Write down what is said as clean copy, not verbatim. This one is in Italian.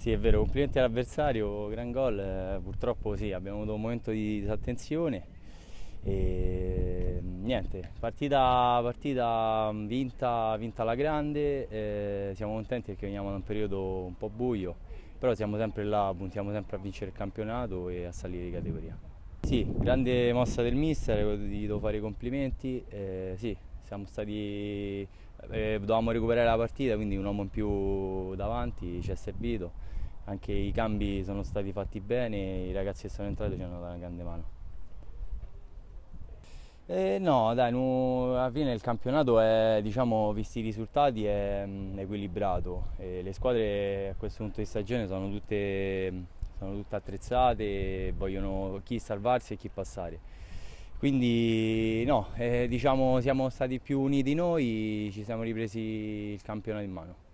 Sì, è vero, complimenti all'avversario, gran gol. Purtroppo sì, abbiamo avuto un momento di disattenzione e niente, partita vinta alla grande. Siamo contenti perché veniamo da un periodo un po' buio, però siamo sempre là, puntiamo sempre a vincere il campionato e a salire di categoria. Sì, grande mossa del mister, gli devo fare i complimenti. Sì, siamo stati, dovevamo recuperare la partita, quindi un uomo in più davanti ci è servito. Anche i cambi sono stati fatti bene, i ragazzi che sono entrati ci hanno dato una grande mano. No, dai, alla fine il campionato è, diciamo, visti i risultati, è equilibrato. E le squadre a questo punto di stagione sono tutte attrezzate, e vogliono chi salvarsi e chi passare. Quindi no, diciamo siamo stati più uniti noi, ci siamo ripresi il campionato in mano.